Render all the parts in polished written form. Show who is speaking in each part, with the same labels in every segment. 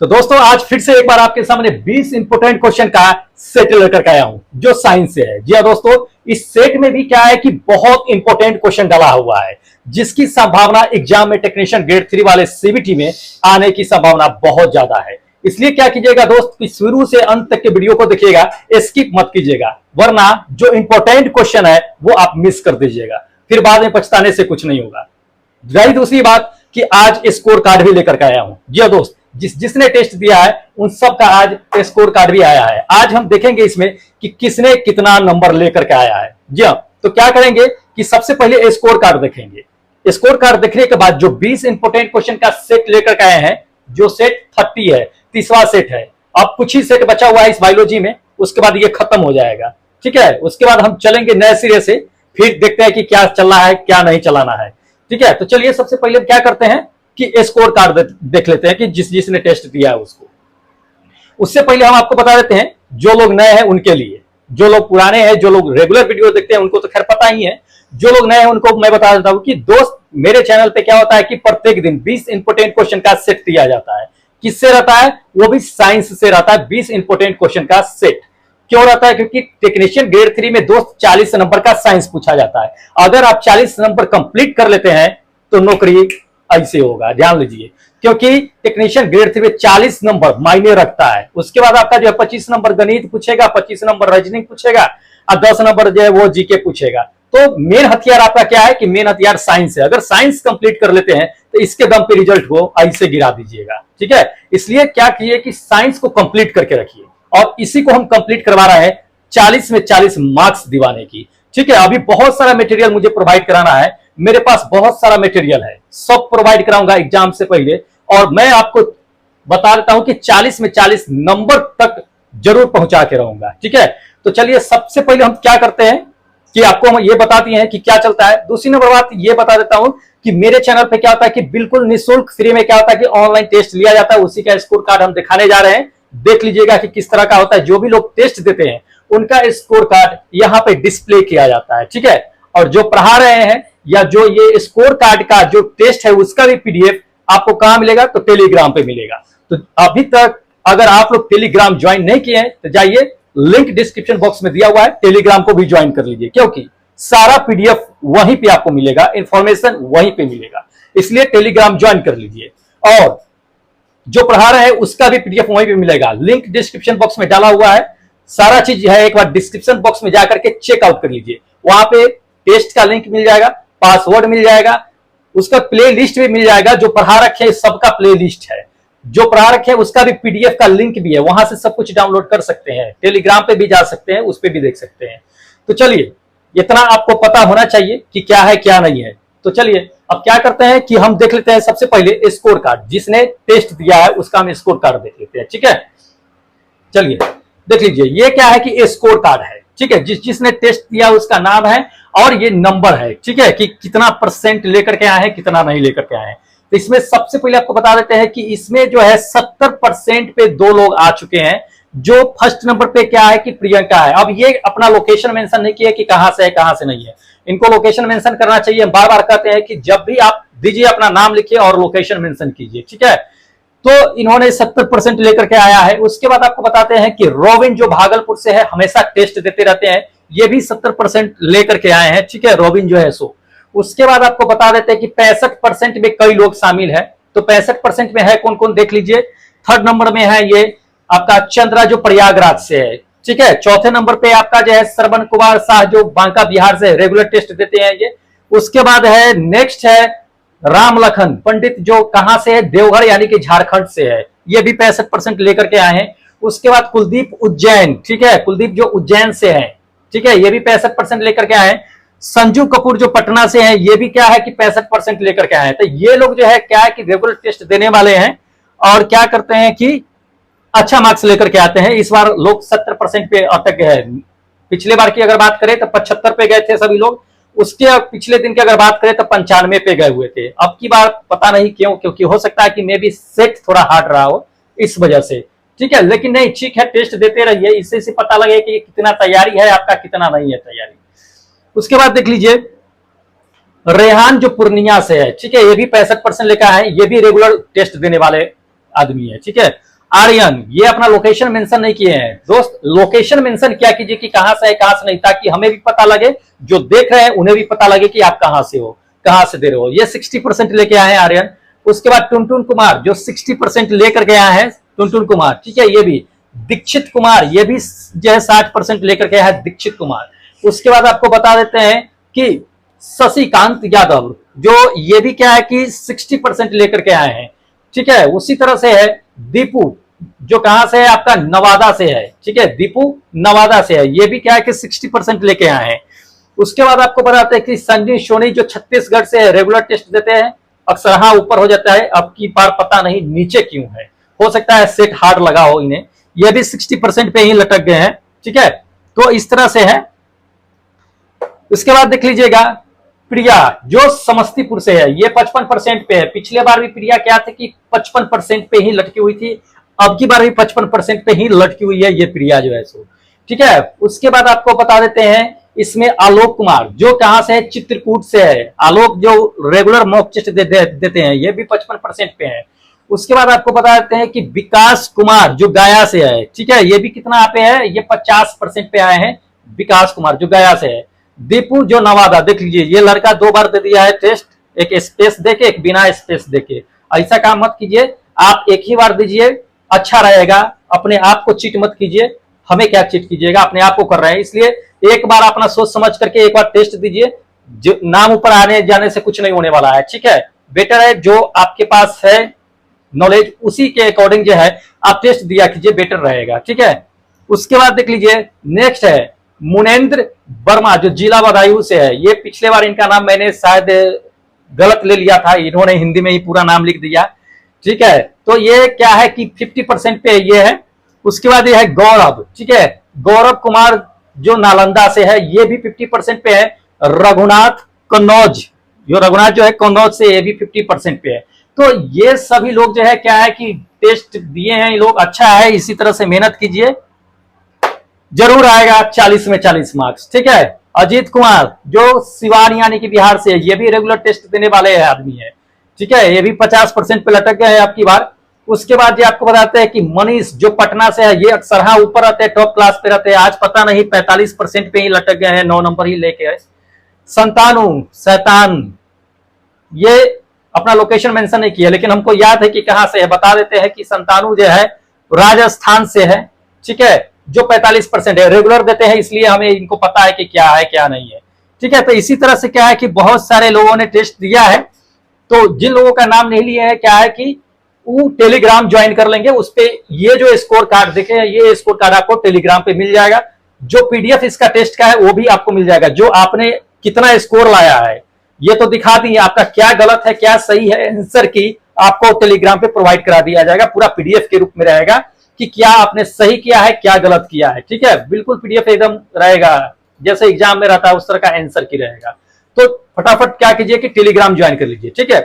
Speaker 1: तो दोस्तों आज फिर से एक बार आपके सामने 20 इंपोर्टेंट क्वेश्चन का सेट लेकर के आया हूं जो साइंस से है। जी हाँ दोस्तों, इस सेट में भी क्या है कि बहुत इंपोर्टेंट क्वेश्चन डाला हुआ है जिसकी संभावना एग्जाम में टेक्नीशियन ग्रेड 3 वाले सीबीटी में आने की संभावना बहुत ज्यादा है। इसलिए क्या कीजिएगा दोस्त कि शुरू से अंत तक के वीडियो को देखिएगा, स्किप मत कीजिएगा, वरना जो इंपॉर्टेंट क्वेश्चन है वो आप मिस कर दीजिएगा, फिर बाद में पछताने से कुछ नहीं होगा। रही दूसरी बात कि आज स्कोर कार्ड भी लेकर के आया हूं। जी हाँ दोस्त, जिसने टेस्ट दिया है उन सब का आज स्कोर कार्ड भी आया है। आज हम देखेंगे इसमें कि किसने कितना नंबर लेकर के आया है। जी हाँ, तो क्या करेंगे कि सबसे पहले स्कोर कार्ड देखेंगे। स्कोर कार्ड देखने के बाद जो 20 इंपोर्टेंट क्वेश्चन का सेट लेकर के आए हैं, जो सेट 30 है, 30वां सेट है। अब कुछ ही सेट बचा हुआ है इस बायोलॉजी में, उसके बाद ये खत्म हो जाएगा। ठीक है, उसके बाद हम चलेंगे नए सिरे से, फिर देखते हैं कि क्या चलना है क्या नहीं चलाना है। ठीक है, तो चलिए सबसे पहले क्या करते हैं कि स्कोर कार्ड देख लेते हैं कि जिसने टेस्ट दिया है उसको। उससे पहले हम आपको बता देते हैं जो लोग नए हैं उनके लिए, जो लोग पुराने हैं, जो लोग रेगुलर वीडियो देखते हैं उनको तो खैर पता ही है, जो लोग नए हैं उनको मैं बता देता हूं कि दोस्त मेरे चैनल पे क्या होता है कि प्रत्येक दिन 20 इंपोर्टेंट क्वेश्चन का सेट दिया जाता है। किससे रहता है? वो भी साइंस से रहता है। 20 इंपोर्टेंट क्वेश्चन का सेट क्यों रहता है? क्योंकि टेक्नीशियन ग्रेड 3 में दोस्त 40 नंबर का साइंस पूछा जाता है। अगर आप 40 नंबर कंप्लीट कर लेते हैं तो नौकरी ऐसे होगा, ध्यान लीजिए, क्योंकि टेक्नीशियन ग्रेड 3 में 40 नंबर मायने रखता है। उसके बाद आपका जो है 25 नंबर गणित पूछेगा, 25 नंबर रीजनिंग पूछेगा और 10 नंबर जो है वो जीके पूछेगा। तो मेन हथियार आपका क्या है कि मेन हथियार साइंस है। अगर साइंस कंप्लीट कर लेते हैं तो इसके दम पे रिजल्ट को ऐसे गिरा दीजिएगा। ठीक है, इसलिए क्या कीजिए कि साइंस को कंप्लीट करके रखिए, और इसी को हम कंप्लीट करवा रहे हैं 40 में 40 मार्क्स दिवाने की। ठीक है, अभी बहुत सारा मटेरियल मुझे प्रोवाइड कराना है, मेरे पास बहुत सारा मटेरियल है, सब प्रोवाइड कराऊंगा एग्जाम से पहले। और मैं आपको बता देता हूं कि 40 में 40 नंबर तक जरूर पहुंचा के रहूंगा। ठीक है, तो चलिए सबसे पहले हम क्या करते हैं कि आपको हम ये बताती हैं कि क्या चलता है। दूसरी नंबर बात ये बता देता हूं कि मेरे चैनल पे क्या होता है कि बिल्कुल निःशुल्क फ्री में क्या होता है कि ऑनलाइन टेस्ट लिया जाता है, उसी का स्कोर कार्ड हम दिखाने जा रहे हैं। देख लीजिएगा कि किस तरह का होता है। जो भी लोग टेस्ट देते हैं उनका स्कोर कार्ड यहाँ पे डिस्प्ले किया जाता है। ठीक है, और जो पढ़ा रहे हैं या जो ये स्कोर कार्ड का जो टेस्ट है उसका भी पीडीएफ आपको कहां मिलेगा? तो टेलीग्राम पे मिलेगा। तो अभी तक अगर आप लोग टेलीग्राम ज्वाइन नहीं किए हैं तो जाइए, लिंक डिस्क्रिप्शन बॉक्स में दिया हुआ है, टेलीग्राम को भी ज्वाइन कर लीजिए, क्योंकि सारा पीडीएफ वहीं पे आपको मिलेगा, इंफॉर्मेशन वहीं पे मिलेगा। इसलिए टेलीग्राम ज्वाइन कर लीजिए, और जो पढ़ा रहे हैं उसका भी पीडीएफ वहीं पे मिलेगा। लिंक डिस्क्रिप्शन बॉक्स में डाला हुआ है, सारा चीज है, एक बार डिस्क्रिप्शन बॉक्स में जाकर के चेकआउट कर लीजिए। वहां पे टेस्ट का लिंक मिल जाएगा, पासवर्ड मिल जाएगा, उसका प्ले लिस्ट भी मिल जाएगा। जो पढ़ा रखे सबका प्ले लिस्ट है, जो पढ़ा रखे उसका भी पीडीएफ का लिंक भी है, वहां से सब कुछ डाउनलोड कर सकते हैं। टेलीग्राम पे भी जा सकते हैं, उस पर भी देख सकते हैं। तो चलिए, इतना आपको पता होना चाहिए कि क्या है क्या नहीं है। तो चलिए अब क्या करते हैं कि हम देख लेते हैं सबसे पहले स्कोर कार्ड। जिसने टेस्ट दिया है उसका हम स्कोर कार्ड देख लेते हैं। ठीक है, चलिए देख लीजिए, ये क्या है कि स्कोर कार्ड है। ठीक है, जिसने टेस्ट दिया उसका नाम है और ये नंबर है। ठीक है, कि कितना परसेंट लेकर के आए हैं, कितना नहीं लेकर के आए हैं। तो इसमें सबसे पहले आपको बता देते हैं कि इसमें जो है 70% पे 2 लोग आ चुके हैं। जो फर्स्ट नंबर पे क्या है कि प्रियंका है। अब ये अपना लोकेशन मेंशन नहीं किया कि कहां से है कहां से नहीं है, इनको लोकेशन मेंशन करना चाहिए। बार बार कहते हैं कि जब भी आप दीजिए अपना नाम लिखिए और लोकेशन मेंशन कीजिए। ठीक है, तो इन्होंने 70% लेकर के आया है। उसके बाद आपको बताते हैं कि रोबिन जो भागलपुर से है, हमेशा टेस्ट देते रहते हैं, ये भी 70% लेकर के आए हैं। ठीक है, रोबिन जो है सो। उसके बाद आपको बता देते हैं कि 65% में कई लोग शामिल है। तो 65% में है कौन कौन देख लीजिए। थर्ड नंबर में है ये आपका चंद्रा जो प्रयागराज से है। ठीक है, चौथे नंबर पे आपका जो है श्रवण कुमार शाह जो बांका बिहार से रेगुलर टेस्ट देते हैं ये। उसके बाद है नेक्स्ट है राम लखन पंडित जो कहां से है? देवघर यानी कि झारखंड से है, ये भी 65% लेकर के आए हैं। उसके बाद कुलदीप उज्जैन। ठीक है, कुलदीप जो उज्जैन से है, ठीक है, ये भी 65% लेकर के आए हैं। संजू कपूर जो पटना से हैं, ये भी क्या है कि 65% लेकर के आए हैं। तो ये लोग जो है क्या है कि रेगुलर टेस्ट देने वाले हैं और क्या करते हैं कि अच्छा मार्क्स लेकर के आते हैं। इस बार लोग 70% पे अटक गए हैं। पिछले बार की अगर बात करें तो 75 पे गए थे सभी लोग। उसके पिछले दिन की अगर बात करें तो 95 पे गए हुए थे। अब की बार पता नहीं क्यों, क्योंकि हो सकता है कि मे बी सेट थोड़ा हार्ड रहा हो इस वजह से। ठीक है, लेकिन नहीं, ठीक है, टेस्ट देते रहिए, इससे से पता लगे कि कितना तैयारी है आपका, कितना नहीं है तैयारी। उसके बाद देख लीजिए रेहान जो पूर्णिया से है। ठीक है, ये भी 65% लेकर आए, ये भी रेगुलर टेस्ट देने वाले आदमी है। ठीक है, आर्यन, ये अपना लोकेशन मेंशन नहीं किए हैं दोस्त। लोकेशन मेंशन क्या कीजिए कि कहां से है कहां से नहीं, ताकि हमें भी पता लगे, जो देख रहे हैं उन्हें भी पता लगे कि आप कहां से हो, कहां से दे रहे हो। ये 60% लेके आए हैं आर्यन। उसके बाद टुनटुन कुमार जो 60% लेकर गया है, टुनटुन कुमार, ठीक है। ये भी दीक्षित कुमार, ये भी जो है 60% लेकर गया है, दीक्षित कुमार। उसके बाद आपको बता देते हैं कि शशिकांत यादव, जो ये भी क्या है कि 60% लेकर के आए हैं, ठीक है। उसी तरह से है दीपू, जो कहां से है, आपका नवादा से है, ठीक है। दीपू नवादा से है, ये भी क्या है कि 60% लेके आए हैं। उसके बाद आपको बताते हैं कि संजय सोनी जो छत्तीसगढ़ से है, रेगुलर टेस्ट देते हैं, अक्सर हाँ ऊपर हो जाता है, अब की बार पता नहीं नीचे क्यों है, हो सकता है सेट हार्ड लगा हो इन्हें। ये भी 60% पे ही लटक गए हैं, ठीक है। तो इस तरह से है। उसके बाद देख लीजिएगा प्रिया जो समस्तीपुर से है, ये 55% पे है। पिछले बार भी प्रिया क्या थे कि 55% पे ही लटकी हुई थी, अब की बार भी 55% पे ही लटकी हुई है ये प्रिया जो है सो, ठीक है। उसके बाद आपको बता देते हैं इसमें आलोक कुमार, जो कहां से है, चित्रकूट से है। आलोक जो रेगुलर मॉक टेस्ट देते हैं, ये भी 55% पे है। उसके बाद आपको बता देते हैं कि विकास कुमार जो गया से है, ठीक है। ये भी कितना पे है, ये 50% पे आए हैं, विकास कुमार जो गया से है। दीपू जो नवादा, देख लीजिए ये लड़का 2 बार दे दिया है टेस्ट, एक स्पेस देके एक बिना स्पेस देके। ऐसा काम मत कीजिए, आप एक ही बार दीजिए, अच्छा रहेगा। अपने आप को चीट मत कीजिए, हमें क्या चीट कीजिएगा, अपने आप को कर रहे हैं, इसलिए एक बार अपना सोच समझ करके एक बार टेस्ट दीजिए। जो नाम ऊपर आने जाने से कुछ नहीं होने वाला है, ठीक है। बेटर है जो आपके पास है नॉलेज, उसी के अकॉर्डिंग जो है आप टेस्ट दिया कीजिए, बेटर रहेगा, ठीक है। उसके बाद देख लीजिए नेक्स्ट है मुनेन्द्र वर्मा, जो जिला बदायूं से है। ये पिछले बार इनका नाम मैंने शायद गलत ले लिया था, इन्होंने हिंदी में ही पूरा नाम लिख दिया, ठीक है। तो ये क्या है कि 50% पे ये है। उसके बाद ये है गौरव, ठीक है। गौरव कुमार जो नालंदा से है, ये भी 50% पे है। रघुनाथ कन्नौज, जो रघुनाथ जो है कन्नौज से, ये भी 50% पे है। तो ये सभी लोग जो है क्या है कि टेस्ट दिए हैं ये लोग, अच्छा है, इसी तरह से मेहनत कीजिए, जरूर आएगा 40 में 40 मार्क्स, ठीक है। अजीत कुमार जो सिवान यानी कि बिहार से है, ये भी रेगुलर टेस्ट देने वाले आदमी है, ठीक है। ये भी 50% पे लटक गए हैं आपकी बार। उसके बाद ये आपको बताते हैं कि मनीष जो पटना से है, ये अक्सर हाँ ऊपर रहते हैं, टॉप क्लास पे रहते हैं, आज पता नहीं 45% पे ही लटक गए हैं, 9 नंबर ही लेके आए। संतानु शैतान, ये अपना लोकेशन मेंशन नहीं किया, लेकिन हमको याद है कि कहां से है, बता देते हैं कि संतानु जो है राजस्थान से है, ठीक है। जो 45% है, रेगुलर देते हैं, इसलिए हमें इनको पता है कि क्या है क्या नहीं है, ठीक है। तो इसी तरह से क्या है कि बहुत सारे लोगों ने टेस्ट दिया है, तो जिन लोगों का नाम नहीं लिया है, क्या है कि वो टेलीग्राम ज्वाइन कर लेंगे, उस पे ये जो स्कोर कार्ड देखे, ये स्कोर कार्ड आपको टेलीग्राम पे मिल जाएगा। जो पीडीएफ इसका टेस्ट का है वो भी आपको मिल जाएगा, जो आपने कितना स्कोर लाया है ये तो दिखा दी, आपका क्या गलत है क्या सही है आंसर की आपको टेलीग्राम पे प्रोवाइड करा दिया जाएगा, पूरा पीडीएफ के रूप में रहेगा कि क्या आपने सही किया है क्या गलत किया है, ठीक है। बिल्कुल पीडीएफ एकदम रहेगा, जैसे एग्जाम में रहता है उस तरह का आंसर की रहेगा। तो फटाफट क्या कीजिए कि टेलीग्राम ज्वाइन कर लीजिए, ठीक है।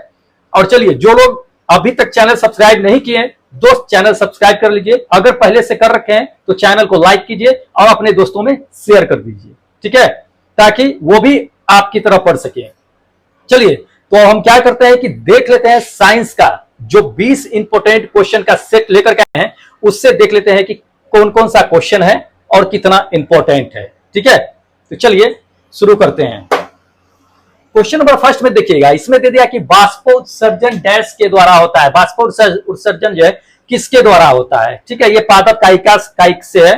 Speaker 1: और चलिए, जो लोग अभी तक चैनल सब्सक्राइब नहीं किए दोस्त, चैनल सब्सक्राइब कर लीजिए, अगर पहले से कर रखे हैं तो चैनल को लाइक कीजिए और अपने दोस्तों में शेयर कर दीजिए, ठीक है, ताकि वो भी आपकी तरह पढ़ सके। चलिए, तो हम क्या करते हैं कि देख लेते हैं साइंस का जो 20 इंपोर्टेंट क्वेश्चन का सेट लेकर के आए हैं, उससे देख लेते हैं कि कौन कौन सा क्वेश्चन है और कितना इंपॉर्टेंट है, ठीक है। तो चलिए शुरू करते हैं। क्वेश्चन नंबर फर्स्ट में देखिएगा, इसमें दे दिया कि बाष्पोत्सर्जन डैश के द्वारा होता है। बाष्पोत्सर्जन जो है किसके द्वारा होता है, ठीक है। ये पादप कायिक से है,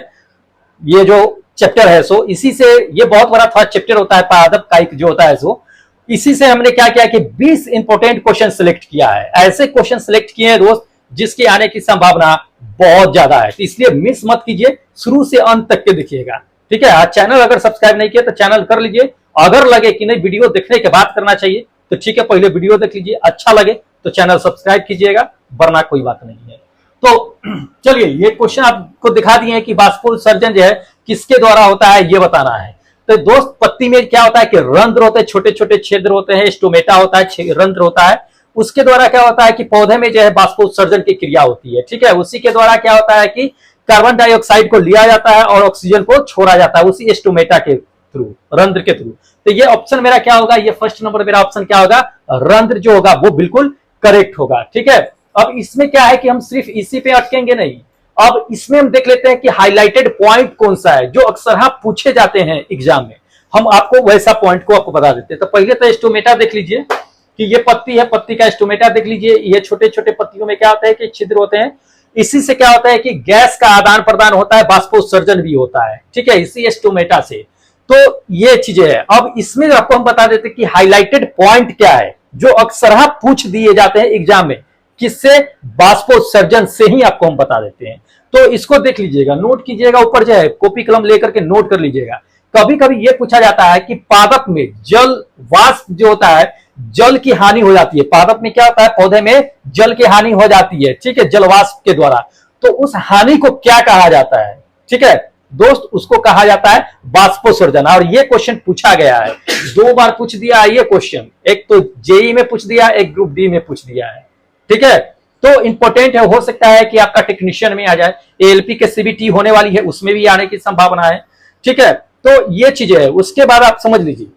Speaker 1: ये जो चैप्टर है सो इसी से, ये बहुत बड़ा था चैप्टर होता है पादप कायिक जो होता है सो, इसी से हमने क्या किया कि 20 इंपोर्टेंट क्वेश्चन सिलेक्ट किया है। ऐसे क्वेश्चन सिलेक्ट किए हैं दोस्त जिसके आने की संभावना बहुत ज्यादा है, इसलिए मिस मत कीजिए, शुरू से अंत तक के देखिएगा, ठीक है। आज चैनल अगर सब्सक्राइब नहीं किया तो चैनल कर लीजिए, अगर लगे कि नहीं वीडियो देखने के बाद करना चाहिए तो ठीक है, पहले वीडियो देख लीजिए, अच्छा लगे तो चैनल सब्सक्राइब कीजिएगा, वरना कोई बात नहीं है। तो चलिए, ये क्वेश्चन आपको दिखा दिए कि बाष्पोत्सर्जन जो है किसके द्वारा होता है ये बताना है। तो दोस्त, पत्ती में क्या होता है कि रंध्र होते हैं, छोटे छोटे छिद्र होते हैं, स्टोमेटा होता है, रंध्र होता है, उसके द्वारा क्या होता है कि पौधे में जो है बाष्पोत्सर्जन की क्रिया होती है, ठीक है। उसी के द्वारा क्या होता है कि कार्बन डाइऑक्साइड को लिया जाता है और ऑक्सीजन को छोड़ा जाता है, उसी स्टोमेटा के थ्रू, रंध्र के थ्रू। तो ये ऑप्शन मेरा क्या होगा, ये फर्स्ट नंबर मेरा ऑप्शन क्या होगा, रंध्र जो होगा वो बिल्कुल करेक्ट होगा, ठीक है। अब इसमें क्या है कि हम सिर्फ इसी पे अटकेंगे नहीं, अब इसमें हम देख लेते हैं कि हाईलाइटेड पॉइंट कौन सा है जो अक्सर पूछे जाते हैं एग्जाम में। हम आपको वैसा पॉइंट को आपको बता देते हैं। तो पहले तो एस्टोमेटा देख लीजिए कि ये पत्ती है, पत्ती का एस्टोमेटा देख लीजिए। ये छोटे छोटे पत्तियों में क्या होता है कि छिद्र होते हैं, इसी से क्या होता है कि गैस का आदान प्रदान होता है, बाष्पोत्सर्जन भी होता है, ठीक है, इसी एस्टोमेटा से। तो ये चीजें है। अब इसमें आपको हम बता देते हैं कि हाईलाइटेड पॉइंट क्या है जो अक्सर पूछ दिए जाते हैं एग्जाम में, किससे, बाष्पोत्सर्जन से ही आपको हम बता देते हैं। तो इसको देख लीजिएगा, नोट कीजिएगा, ऊपर जो है कॉपी कलम लेकर के नोट कर लीजिएगा। कभी कभी यह पूछा जाता है कि पादप में जल वाष्प जो होता है, जल की हानि हो जाती है। पादप में क्या होता है, पौधे में जल की हानि हो जाती है, ठीक है, जलवाष्प के द्वारा। तो उस हानि को क्या कहा जाता है, ठीक है दोस्त, उसको कहा जाता है बाष्पोत्सर्जन। और ये क्वेश्चन पूछा गया है, 2 बार पूछ दिया है ये क्वेश्चन, एक तो जेई में पूछ दिया, एक ग्रुप डी में पूछ दिया है, ठीक है। तो इंपॉर्टेंट है, हो सकता है कि आपका टेक्नीशियन में आ जाए, एएलपी के सीबीटी होने वाली है उसमें भी आने की संभावना है, ठीक है। तो ये चीजें है। उसके बाद आप समझ लीजिए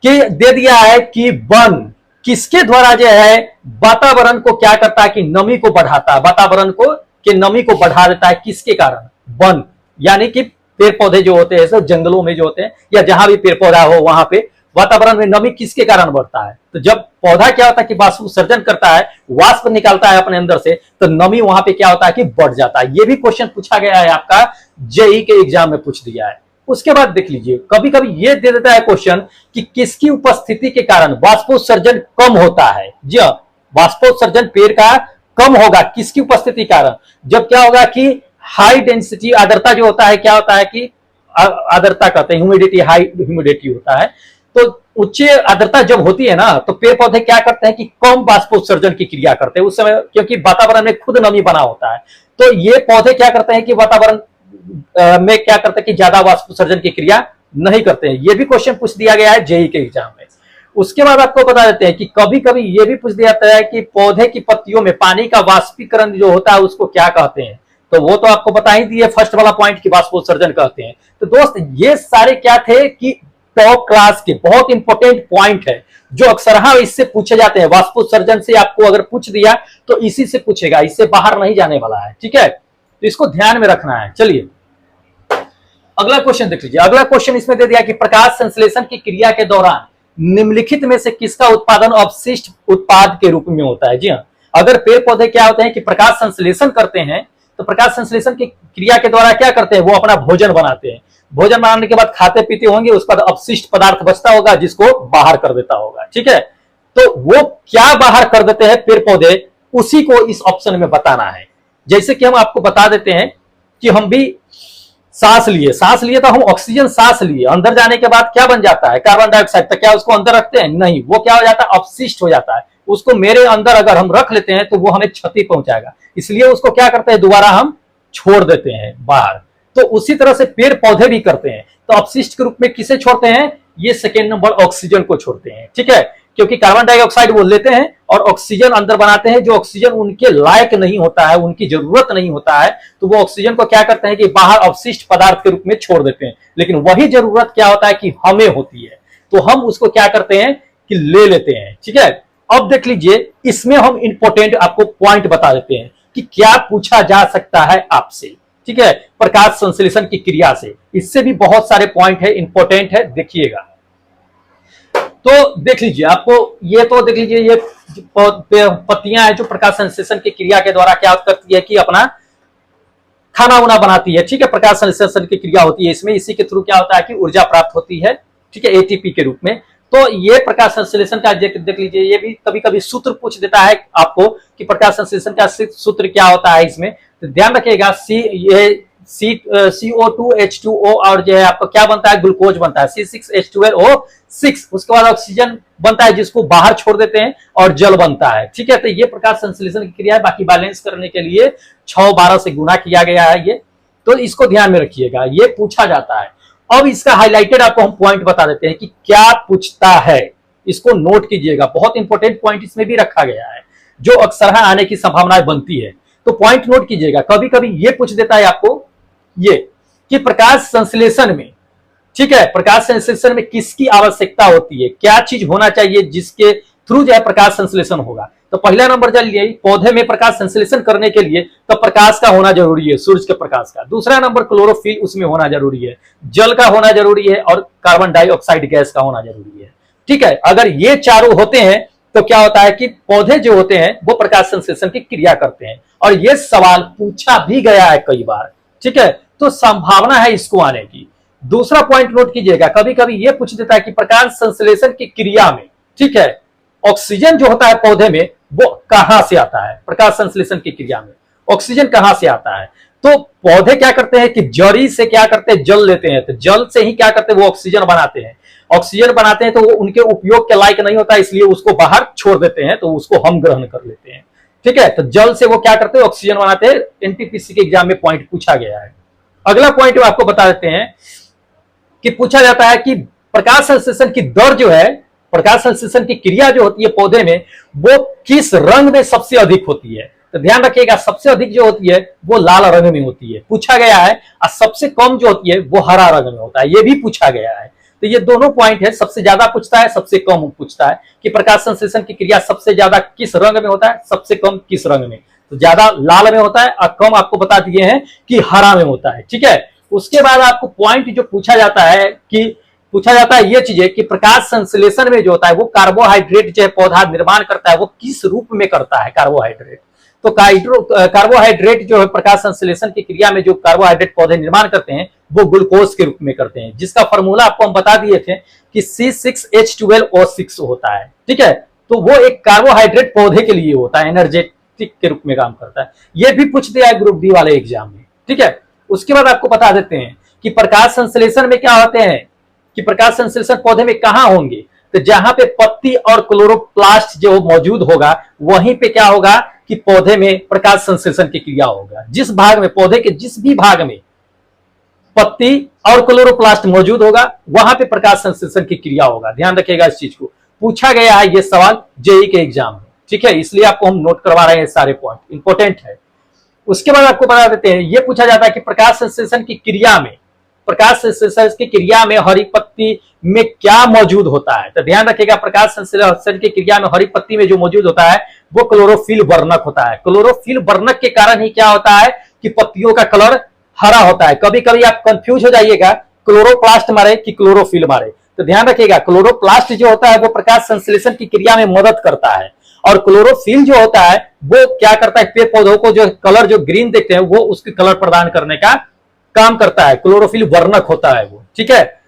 Speaker 1: कि दे दिया है कि वन किसके द्वारा जो है वातावरण को क्या करता है कि नमी को बढ़ाता है, वातावरण को कि नमी को बढ़ा देता है, किसके कारण, वन, यानी कि पेड़ पौधे जो होते हैं सब जंगलों में जो होते हैं या जहां भी पेड़ पौधा हो वहां पे वातावरण में नमी किसके कारण बढ़ता है। तो जब पौधा क्या होता है कि वाष्पोत्सर्जन करता है, वाष्प निकालता है अपने अंदर से, तो नमी वहां पे क्या होता है कि बढ़ जाता है। ये भी क्वेश्चन पूछा गया है आपका, जेई के एग्जाम में पूछ दिया है। उसके बाद देख लीजिए, कभी कभी ये दे देता है क्वेश्चन कि किसकी उपस्थिति के कारण वाष्पोत्सर्जन कम होता है। जी हाँ, वाष्पोत्सर्जन पेड़ का कम होगा किसकी उपस्थिति कारण, जब क्या होगा कि हाई डेंसिटी, आर्द्रता जो होता है, क्या होता है कि आर्द्रता कहते हैं, ह्यूमिडिटी, हाई ह्यूमिडिटी होता है। तो उच्च आर्द्रता जब होती है ना, तो पेड़ पौधे क्या करते हैं कि कम वाष्पोत्सर्जन की क्रिया करते हैं उस समय, क्योंकि वातावरण में खुद नमी बना होता है। तो ये पौधे क्या करते हैं कि वातावरण में क्या करते हैं कि ज्यादा वाष्पोत्सर्जन की क्रिया नहीं करते हैं। ये भी क्वेश्चन पूछ दिया गया है जेई के एग्जाम में। उसके बाद आपको बता देते हैं कि कभी कभी ये भी पूछ दिया जाता है कि पौधे की पत्तियों में पानी का वाष्पीकरण जो होता है उसको क्या कहते हैं। तो वो तो आपको बता ही दिए, फर्स्ट वाला पॉइंट की वाष्पोत्सर्जन कहते हैं। तो दोस्त ये सारे क्या थे कि टॉप क्लास के बहुत इंपॉर्टेंट पॉइंट है जो अक्सर इससे पूछे जाते हैं। वाष्पोत्सर्जन से आपको अगर पूछ दिया तो इसी से पूछेगा, इससे बाहर नहीं जाने वाला है, ठीक है। तो इसको ध्यान में रखना है। चलिए अगला क्वेश्चन देख लीजिए। अगला क्वेश्चन इसमें दे दिया कि प्रकाश संश्लेषण की क्रिया के दौरान निम्नलिखित में से किसका उत्पादन अवशिष्ट उत्पाद के रूप में होता है। जी हाँ, अगर पेड़ पौधे क्या होते हैं कि प्रकाश संश्लेषण करते हैं, तो प्रकाश संश्लेषण की क्रिया के द्वारा क्या करते हैं, वो अपना भोजन बनाते हैं। भोजन बनाने के बाद खाते पीते होंगे, उसके बाद अपशिष्ट पदार्थ बचता होगा जिसको बाहर कर देता होगा, ठीक है। तो वो क्या बाहर कर देते हैं पेड़ पौधे, उसी को इस ऑप्शन में बताना है। जैसे कि हम आपको बता देते हैं कि हम भी सांस लिए तो हम ऑक्सीजन सांस लिए, अंदर जाने के बाद क्या बन जाता है, कार्बन डाइऑक्साइड। तो क्या उसको अंदर रखते हैं, नहीं, वो क्या हो जाता है, अपशिष्ट हो जाता है। उसको मेरे अंदर अगर हम रख लेते हैं तो वो हमें क्षति पहुंचाएगा, इसलिए उसको क्या करते हैं, दोबारा हम छोड़ देते हैं बाहर। तो उसी तरह से पेड़ पौधे भी करते हैं। तो अपशिष्ट के रूप में किसे छोड़ते हैं, ये सेकेंड नंबर ऑक्सीजन को छोड़ते हैं, ठीक है। क्योंकि कार्बन डाइऑक्साइड वो लेते हैं और ऑक्सीजन अंदर बनाते हैं, जो ऑक्सीजन उनके लायक नहीं होता है, उनकी जरूरत नहीं होता है। तो वो ऑक्सीजन को क्या करते हैं कि बाहर अवशिष्ट पदार्थ के रूप में छोड़ देते हैं। लेकिन वही जरूरत क्या होता है कि हमें होती है, तो हम उसको क्या करते हैं कि ले लेते हैं, ठीक है। अब देख लीजिए, इसमें हम इंपॉर्टेंट आपको पॉइंट बता देते हैं कि क्या पूछा जा सकता है आपसे, ठीक है, प्रकाश संश्लेषण की क्रिया से। इससे भी बहुत सारे पॉइंट है, इंपॉर्टेंट है, देखिएगा। तो देख लीजिए, आपको ये तो देख लीजिए, ये पत्तियां हैं जो प्रकाश संश्लेषण की क्रिया के द्वारा क्या करती है कि अपना खाना वाना बनाती है, ठीक है। प्रकाश संश्लेषण की क्रिया होती है इसमें, इसी के थ्रू क्या होता है कि ऊर्जा प्राप्त होती है, ठीक है, एटीपी के रूप में। तो ये प्रकाश संश्लेषण का देख लीजिए, ये भी कभी कभी सूत्र पूछ देता है आपको कि प्रकाश संश्लेषण का सूत्र क्या होता है इसमें। तो ध्यान रखिएगा, CO2H2O और जो है आपका क्या बनता है, ग्लूकोज बनता है, C6H12O6। उसके बाद ऑक्सीजन बनता है जिसको बाहर छोड़ देते हैं और जल बनता है, ठीक है। तो ये प्रकाश संश्लेषण की क्रिया है। बाकी बैलेंस करने के लिए 6-12 से गुना किया गया है ये, तो इसको ध्यान में रखिएगा, ये पूछा जाता है। अब इसका हाईलाइटेड आपको हम पॉइंट बता देते हैं कि क्या पूछता है, इसको नोट कीजिएगा। बहुत इंपॉर्टेंट पॉइंट इसमें भी रखा गया है जो अक्सर आने की संभावनाएं बनती है, तो पॉइंट नोट कीजिएगा। कभी कभी ये पूछ देता है आपको ये कि प्रकाश संश्लेषण में, ठीक है, प्रकाश संश्लेषण में किसकी आवश्यकता होती है, क्या चीज होना चाहिए जिसके थ्रू जो है प्रकाश संश्लेषण होगा। तो पहला नंबर चलिए, पौधे में प्रकाश संश्लेषण करने के लिए तो प्रकाश का होना जरूरी है, सूरज के प्रकाश का। दूसरा नंबर क्लोरोफिल उसमें होना जरूरी है, जल का होना जरूरी है और कार्बन डाइऑक्साइड गैस का होना जरूरी है। ठीक है, अगर ये चारों होते हैं तो क्या होता है कि पौधे जो होते हैं वो प्रकाश संश्लेषण की क्रिया करते हैं। और ये सवाल पूछा भी गया है कई बार। ठीक है, तो संभावना है इसको आने की। दूसरा पॉइंट नोट कीजिएगा, कभी कभी ये पूछ देता है कि प्रकाश संश्लेषण की क्रिया में, ठीक है, ऑक्सीजन जो होता है पौधे में वो कहां से आता है। प्रकाश संश्लेषण की क्रिया में ऑक्सीजन कहां से आता है। तो पौधे क्या करते हैं कि जड़ी से क्या करते हैं, जल लेते हैं, तो जल से ही क्या करते हैं वो ऑक्सीजन बनाते हैं। ऑक्सीजन बनाते हैं तो वो उनके उपयोग के लायक नहीं होता, इसलिए उसको बाहर छोड़ देते हैं, तो उसको हम ग्रहण कर लेते हैं। ठीक है, तो जल से वो क्या करते हैं, ऑक्सीजन बनाते हैं। एनटीपीसी के एग्जाम में पॉइंट पूछा गया है। अगला पॉइंट आपको बता देते हैं कि पूछा जाता है कि प्रकाश संश्लेषण की दर जो है, प्रकाश संश्लेषण की क्रिया जो होती है पौधे में, वो किस रंग में सबसे अधिक होती है। तो ध्यान रखिएगा, सबसे अधिक जो होती है वो लाल रंग में होती है, पूछा गया है। और सबसे कम जो होती है वो हरा रंग में होता है, ये भी पूछा गया है। तो ये दोनों पॉइंट है, सबसे ज्यादा पूछता है, सबसे कम पूछता है कि प्रकाश संश्लेषण की क्रिया सबसे ज्यादा किस रंग में होता है, सबसे कम किस रंग में। तो ज्यादा लाल में होता है और कम आपको बता दिए हैं कि हरा में होता है। ठीक है, उसके बाद आपको पॉइंट जो पूछा जाता है ये चीजें कि प्रकाश संश्लेषण में जो होता है वो कार्बोहाइड्रेट जो है पौधा निर्माण करता है वो किस रूप में करता है, कार्बोहाइड्रेट। तो कार्बोहाइड्रेट जो है प्रकाश संश्लेषण की क्रिया में जो कार्बोहाइड्रेट पौधे निर्माण करते हैं वो ग्लूकोज के रूप में करते हैं, जिसका फॉर्मूला आपको हम बता दिए थे कि C6H12O6 होता है। ठीक है, तो वो एक कार्बोहाइड्रेट पौधे के लिए होता है, एनर्जेटिक के रूप में काम करता है। ये भी पूछ दिया है ग्रुप डी वाले एग्जाम में। ठीक है, उसके बाद आपको बता देते हैं कि प्रकाश संश्लेषण में क्या होते हैं, कि प्रकाश संश्लेषण पौधे में कहां होंगे। तो जहां पे पत्ती और क्लोरोप्लास्ट जो मौजूद होगा वहीं पे क्या होगा कि पौधे में प्रकाश संश्लेषण की क्रिया होगा। जिस भाग में, पौधे के जिस भी भाग में पत्ती और क्लोरोप्लास्ट मौजूद होगा वहां पे प्रकाश संश्लेषण की क्रिया होगा। ध्यान रखिएगा, इस चीज को पूछा गया है, ये सवाल जेईई के एग्जाम में। ठीक है, इसलिए आपको हम नोट करवा रहे हैं, सारे पॉइंट इंपॉर्टेंट है। उसके बाद आपको बता देते हैं, ये पूछा जाता है कि प्रकाश संश्लेषण की क्रिया में, प्रकाश संश्लेषण की क्रिया में हरी पत्ती में क्या मौजूद होता है। तो ध्यान रखिएगा, प्रकाश संश्लेषण की क्रिया में हरी पत्ती में जो मौजूद होता है वो क्लोरोफिल वर्णक होता है। क्लोरोफिल वर्णक के कारण ही क्या होता है कि पत्तियों का कलर हरा होता है। कभी कभी आप कंफ्यूज हो जाइएगा, क्लोरोप्लास्ट मारे कि क्लोरोफिल मारे। तो ध्यान रखिएगा, क्लोरोप्लास्ट जो होता है वो प्रकाश संश्लेषण की क्रिया में मदद करता है, और क्लोरोफिल जो होता है वो क्या करता है, पेड़ पौधों को जो कलर जो ग्रीन देखते हैं वो उसके कलर प्रदान करने का काम करता है। क्लोरोफिल वर्णक होता है वो। ठीक है,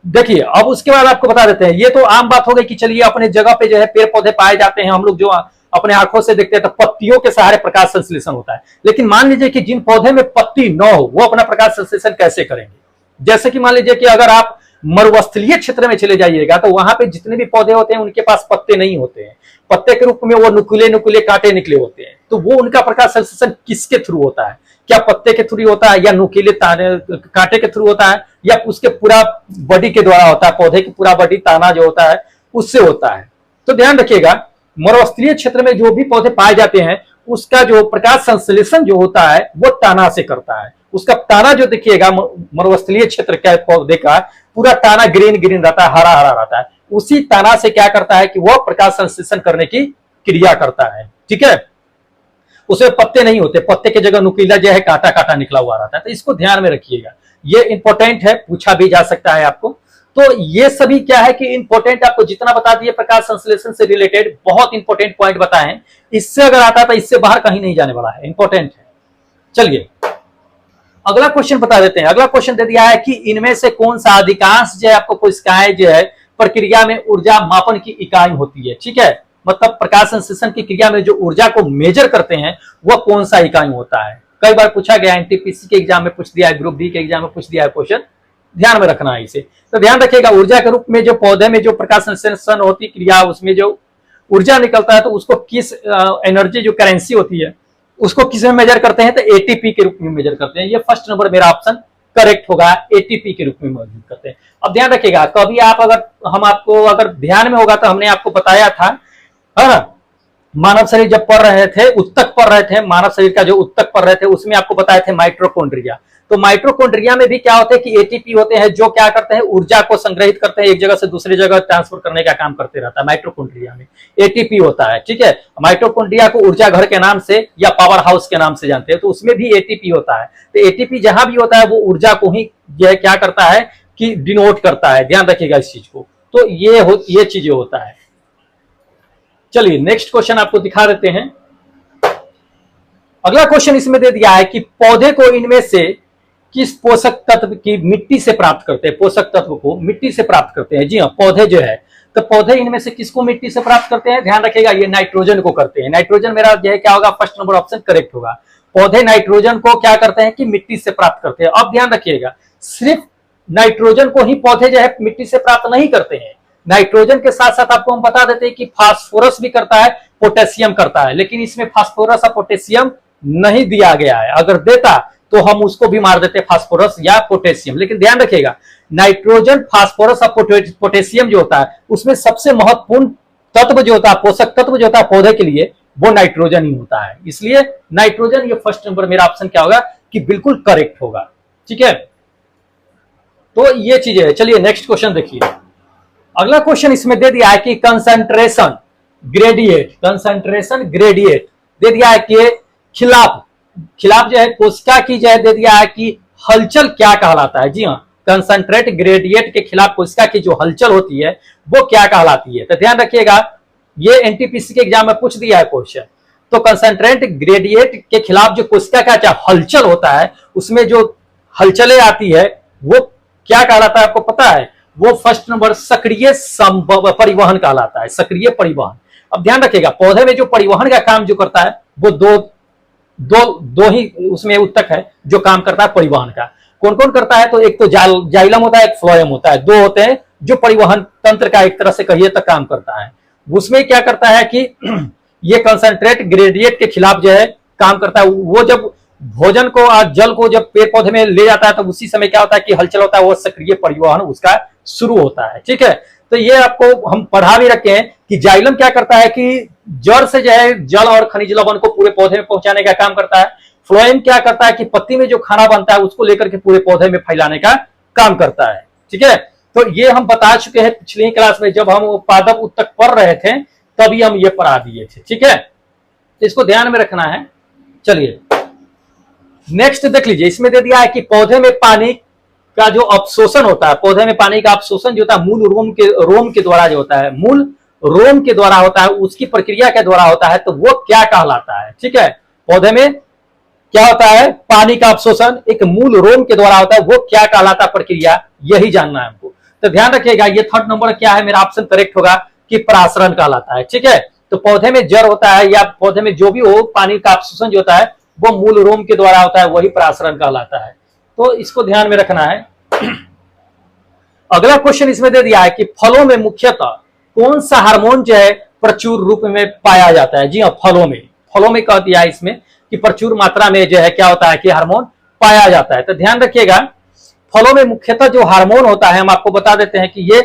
Speaker 1: देखिए अब उसके बाद आपको बता देते हैं, ये तो आम बात हो गई कि चलिए अपने जगह पे जो है पेड़ पौधे पाए जाते हैं, हम लोग जो अपने आंखों से देखते हैं तो पत्तियों के सहारे प्रकाश संश्लेषण होता है। लेकिन मान लीजिए कि जिन पौधे में पत्ती न हो वो अपना प्रकाश संश्लेषण कैसे करेंगे। जैसे कि मान लीजिए कि अगर आप मरुस्थलीय क्षेत्र में चले जाइएगा तो वहां पे जितने भी पौधे होते हैं उनके पास पत्ते नहीं होते हैं, पत्ते के रूप में वो नुकीले नुकीले कांटे निकले होते हैं। तो वो उनका प्रकाश संश्लेषण किसके थ्रू होता है, क्या पत्ते के थ्रू होता है या नुकीले कांटे के थ्रू होता है या उसके पूरा बॉडी के द्वारा होता है, पौधे की पूरा बॉडी ताना जो होता है उससे होता है। तो ध्यान रखिएगा, मरुस्थलीय क्षेत्र में जो भी पौधे पाए जाते हैं उसका जो प्रकाश संश्लेषण जो होता है वो ताना से करता है। उसका ताना जो देखिएगा मरुस्थलीय क्षेत्र का पौधे का पूरा ताना ग्रीन ग्रीन रहता है, हरा हरा रहता है। उसी ताना से क्या करता है कि वह प्रकाश संश्लेषण करने की क्रिया करता है। ठीक है, उसमें पत्ते नहीं होते, पत्ते की जगह नुकीला जो है कांटा कांटा निकला हुआ रहता है। तो इसको ध्यान में रखिएगा, ये इंपॉर्टेंट है, पूछा भी जा सकता है आपको। तो ये सभी क्या है कि इंपॉर्टेंट आपको जितना बता दिए प्रकाश संश्लेषण से रिलेटेड बहुत इंपॉर्टेंट पॉइंट बताए। इससे अगर आता तो इससे बाहर कहीं नहीं जाने वाला है, इंपॉर्टेंट है। चलिए अगला क्वेश्चन बता देते हैं। अगला क्वेश्चन दे दिया है कि इनमें से कौन सा अधिकांश जो है आपको कोशिकाएं जो है प्रक्रिया में ऊर्जा मापन की इकाई होती है। ठीक है, मतलब प्रकाश संश्लेषण की क्रिया में जो ऊर्जा को मेजर करते हैं वह कौन सा इकाई होता है। कई बार पूछा गया, एनटीपीसी के एग्जाम में पूछ दिया है, ग्रुप डी के एग्जाम में पूछ दिया है क्वेश्चन, ध्यान में रखना है इसे। तो ध्यान रखिएगा, ऊर्जा के रूप में जो पौधे में जो प्रकाश संश्लेषण होती क्रिया उसमें जो ऊर्जा निकलता है तो उसको किस एनर्जी जो करेंसी होती है उसको किस में मेजर करते हैं, तो एटीपी के रूप में मेजर करते हैं। ये फर्स्ट नंबर मेरा ऑप्शन करेक्ट होगा, एटीपी के रूप में मौजूद करते हैं। अब ध्यान रखिएगा, कभी आप अगर ध्यान में होगा तो हमने आपको बताया था, है ना, मानव शरीर जब पढ़ रहे थे, उत्तक पढ़ रहे थे, मानव शरीर का जो उत्तक पढ़ रहे थे उसमें आपको बताए थे माइटोकॉन्ड्रिया। तो माइटोकॉन्ड्रिया में भी क्या होते हैं कि एटीपी होते हैं जो क्या करते हैं, ऊर्जा को संग्रहित करते हैं, एक जगह से दूसरी जगह ट्रांसफर करने का काम करते रहता है। माइटोकॉन्ड्रिया में एटीपी होता है, ठीक है। माइटोकॉन्ड्रिया को ऊर्जा घर के नाम से या पावर हाउस के नाम से जानते हैं, तो उसमें भी एटीपी होता है। तो एटीपी जहां भी होता है वो ऊर्जा को ही यह क्या करता है कि डिनोट करता है, ध्यान रखिएगा इस चीज को। तो ये चीजें होता है। चलिए नेक्स्ट क्वेश्चन आपको दिखा देते हैं। अगला क्वेश्चन इसमें दे दिया है कि पौधे को इनमें से किस पोषक तत्व की मिट्टी से प्राप्त करते हैं, पोषक तत्व को मिट्टी से प्राप्त करते हैं। जी हाँ, पौधे जो है, तो पौधे इनमें से किसको मिट्टी से प्राप्त करते हैं, ध्यान रखिएगा ये नाइट्रोजन को करते हैं। नाइट्रोजन मेरा जो है क्या होगा, फर्स्ट नंबर ऑप्शन करेक्ट होगा। पौधे नाइट्रोजन को क्या करते हैं कि मिट्टी से प्राप्त करते हैं। अब ध्यान रखिएगा सिर्फ नाइट्रोजन को ही पौधे जो है मिट्टी से प्राप्त नहीं करते हैं, नाइट्रोजन के साथ साथ आपको हम बता देते हैं कि फास्फोरस भी करता है, पोटेशियम करता है, लेकिन इसमें फास्फोरस और पोटेशियम नहीं दिया गया है। अगर देता तो हम उसको भी मार देते फास्फोरस या पोटेशियम। लेकिन ध्यान रखिएगा नाइट्रोजन, फास्फोरस और पोटेशियम जो होता है उसमें सबसे महत्वपूर्ण तत्व जो होता है, पोषक तत्व जो होता है पौधे के लिए, वो नाइट्रोजन ही होता है। इसलिए नाइट्रोजन ये फर्स्ट नंबर मेरा ऑप्शन क्या होगा कि बिल्कुल करेक्ट होगा, ठीक है। तो ये चीजें है। चलिए नेक्स्ट क्वेश्चन देखिए। अगला क्वेश्चन इसमें दे दिया है कि कंसंट्रेशन ग्रेडिएट, कंसंट्रेशन ग्रेडिएट दे दिया है कि खिलाफ जो है कोशिका की जो है दे दिया है कि हलचल क्या कहलाता है। जी हाँ, कंसंट्रेट ग्रेडिएट के खिलाफ कोशिका की जो हलचल होती है वो क्या कहलाती है। तो ध्यान रखिएगा ये एनटीपीसी के एग्जाम में पूछ दिया है क्वेश्चन। तो कंसंट्रेट ग्रेडिएट के खिलाफ जो कोशिका का जो हलचल होता है उसमें जो हलचलें आती है वो क्या कहलाता है आपको पता है, वो फर्स्ट नंबर सक्रिय परिवहन कहलाता है, सक्रिय परिवहन। अब ध्यान रखिएगा पौधे में जो परिवहन का काम जो करता है वो दो ही उसमें उत्तक है जो काम करता है परिवहन का। कौन कौन करता है, तो एक तो जाइलम होता है, एक फ्लोएम होता है, दो होते हैं जो परिवहन तंत्र का एक तरह से कहिए तो काम करता है। उसमें क्या करता है कि ये कंसंट्रेट ग्रेडिएट के खिलाफ जो है काम करता है। वो जब भोजन को और जल को जब पेड़ पौधे में ले जाता है तो उसी समय क्या होता है कि हलचल होता है, वो सक्रिय परिवहन उसका शुरू होता है, ठीक है। तो ये आपको हम पढ़ा भी रखे हैं कि जाइलम क्या करता है कि जड़ से जो है जल और खनिज लवण को पूरे पौधे में पहुंचाने का काम करता है। फ्लोएम क्या करता है कि पत्ती में जो खाना बनता है उसको लेकर के पूरे पौधे में फैलाने का काम करता है, ठीक है। तो ये हम बता चुके हैं पिछली क्लास में जब हम पादप उत्तक पढ़ रहे थे तभी हम ये पढ़ा दिए थे, ठीक है। तो इसको ध्यान में रखना है। चलिए नेक्स्ट देख लीजिए, इसमें दे दिया है कि पौधे में पानी का जो अवशोषण होता है, पौधे में पानी का अवशोषण जो होता है मूल रोम के द्वारा जो होता है, मूल रोम के द्वारा होता है, उसकी प्रक्रिया के द्वारा होता है, तो वो क्या कहलाता है, ठीक है। पौधे में क्या होता है, पानी का अवशोषण एक मूल रोम के द्वारा होता है, वो क्या कहलाता है प्रक्रिया, यही जानना है हमको। तो ध्यान रखिएगा ये थर्ड नंबर क्या है मेरा ऑप्शन करेक्ट होगा कि परासरण कहलाता है, ठीक है। तो पौधे में जड़ होता है या पौधे में जो भी हो पानी का अवशोषण जो होता है वो मूल रोम के द्वारा होता है, वही परासरण कहलाता है। तो इसको ध्यान में रखना है। अगला क्वेश्चन इसमें दे दिया है कि फलों में मुख्यतः कौन सा हार्मोन जो है प्रचुर रूप में पाया जाता है। जी हाँ, फलों में कह दिया है इसमें कि प्रचुर मात्रा में जो है क्या होता है कि हार्मोन पाया जाता है। तो ध्यान रखिएगा फलों में मुख्यतः जो हार्मोन होता है हम आपको बता देते हैं कि ये